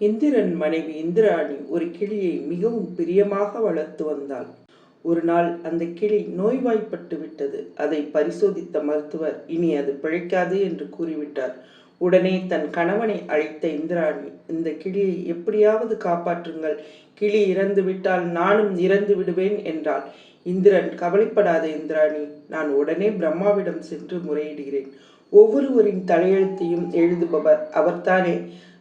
இந்திரன் மனைவி இந்திராணி ஒரு கிளியை மிகவும் பிரியமாக வளர்த்து வந்தாள். ஒரு நாள் அந்த கிளி நோய்வாய்ப்பட்டு விட்டது. அதை பரிசோதித்த மருத்துவர் இனி அது பிழைக்காது என்று கூறிவிட்டார். உடனே தன் கணவனை அழைத்த இந்திராணி, இந்த கிளியை எப்படியாவது காப்பாற்றுங்கள், கிளி இறந்து விட்டால் நானும் இறந்து விடுவேன் என்றாள். இந்திரன், கவலைப்படாத இந்திராணி, நான் உடனே பிரம்மாவிடம் சென்று முறையிடுகிறேன். ஒவ்வொருவரின் தலையெழுத்தையும் எழுதுபவர் அவர்தானே,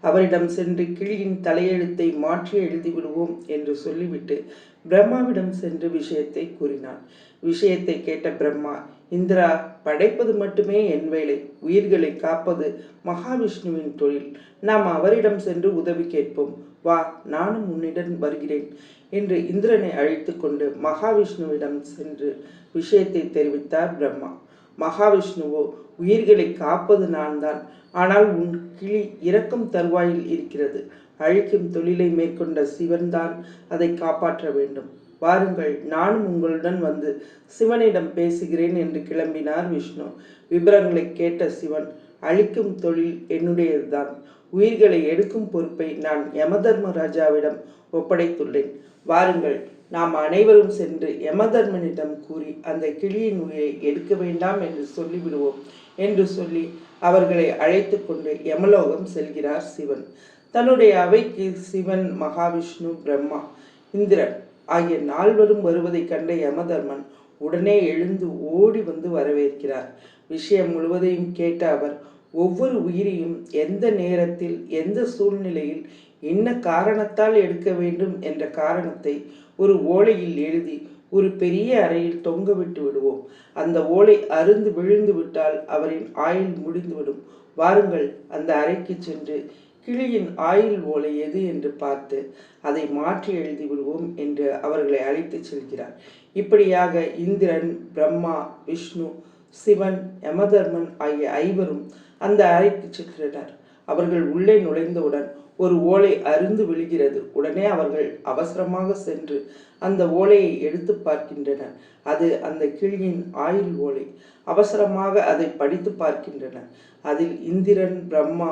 அவரிடம் சென்று கிளியின் தலையெழுத்தை மாற்றி எழுதிவிடுவோம் என்று சொல்லிவிட்டு பிரம்மாவிடம் சென்று விஷயத்தை கூறினான். விஷயத்தை கேட்ட பிரம்மா, இந்திரா, படைப்பது மட்டுமே என் வேலை, உயிர்களை காப்பது மகாவிஷ்ணுவின் தொழில். நாம் அவரிடம் சென்று உதவி கேட்போம். வா, நானும் உன்னிடம் வருகிறேன் என்று இந்திரனை அழைத்து கொண்டு மகாவிஷ்ணுவிடம் சென்று விஷயத்தை தெரிவித்தார் பிரம்மா. மகாவிஷ்ணுவோ, உயிர்களை காப்பது நான் தான், ஆனால் உன் கிளி இறக்கும் தருவாயில் இருக்கிறது. அழிக்கும் தொழிலை மேற்கொண்ட சிவன்தான் அதை காப்பாற்ற வேண்டும். வாருங்கள், நானும் உங்களுடன் வந்து சிவனிடம் பேசுகிறேன் என்று கிளம்பினார் விஷ்ணு. விபரங்களை கேட்ட சிவன், அழிக்கும் தொழில் என்னுடையதுதான், உயிர்களை எடுக்கும் பொறுப்பை நான் யமதர்மராஜாவிடம் ஒப்படைத்துள்ளேன். வாருங்கள், நாம் அனைவரும் சென்று யமதர்மனிடம் கூறி அந்த கிளியின் உயிரை எடுக்க வேண்டாம் என்று சொல்லிவிடுவோம் என்று சொல்லி அவர்களை அழைத்து கொண்டு யமலோகம் செல்கிறார் சிவன். தன்னுடைய அவைக்கு சிவன், மகாவிஷ்ணு, பிரம்மா, இந்திரன் ஆகிய நால்வரும் வருவதை கண்ட யமதர்மன் உடனே எழுந்து ஓடி வந்து வரவேற்கிறார். விஷயம் முழுவதையும் கேட்ட அவர், ஒவ்வொரு உயிரையும் எந்த நேரத்தில் எந்த சூழ்நிலையில் என்ன காரணத்தால் எடுக்க வேண்டும் என்ற காரணத்தை ஒரு ஓலையில் எழுதி ஒரு பெரிய அறையில் தொங்க விட்டு விடுவோம். அந்த ஓலை அருந்து விழுந்து விட்டால் அவரின் ஆயுள் முடிந்துவிடும். வாருங்கள், அந்த அறைக்கு சென்று கிளியின் ஆயுள் ஓலை எது என்று பார்த்து அதை மாற்றி எழுதி விடுவோம் என்று அவர்களை அழைத்து செல்கிறார். இப்படியாக இந்திரன், பிரம்மா, விஷ்ணு, சிவன், யமதர்மன் ஆகிய ஐவரும் அந்த அறைக்கு சென்றனர். அவர்கள் உள்ளே நுழைந்தவுடன் ஒரு ஓலை அருந்து விழுகிறது. உடனே அவர்கள் அவசரமாக சென்று அந்த ஓலையை எடுத்து பார்க்கின்றனர். அது அந்த கிளியின் ஆயுள் ஓலை. அவசரமாக அதை படித்து பார்க்கின்றனர். அதில் இந்திரன், பிரம்மா,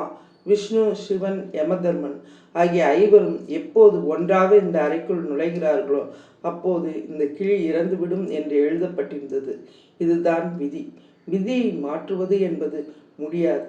விஷ்ணு, சிவன், யமதர்மன் ஆகிய ஐவரும் எப்போது ஒன்றாக இந்த அறைக்குள் நுழைகிறார்களோ அப்போது இந்த கிளி இறந்துவிடும் என்று எழுதப்பட்டிருந்தது. இதுதான் விதி. விதியை மாற்றுவது என்பது முடியாது.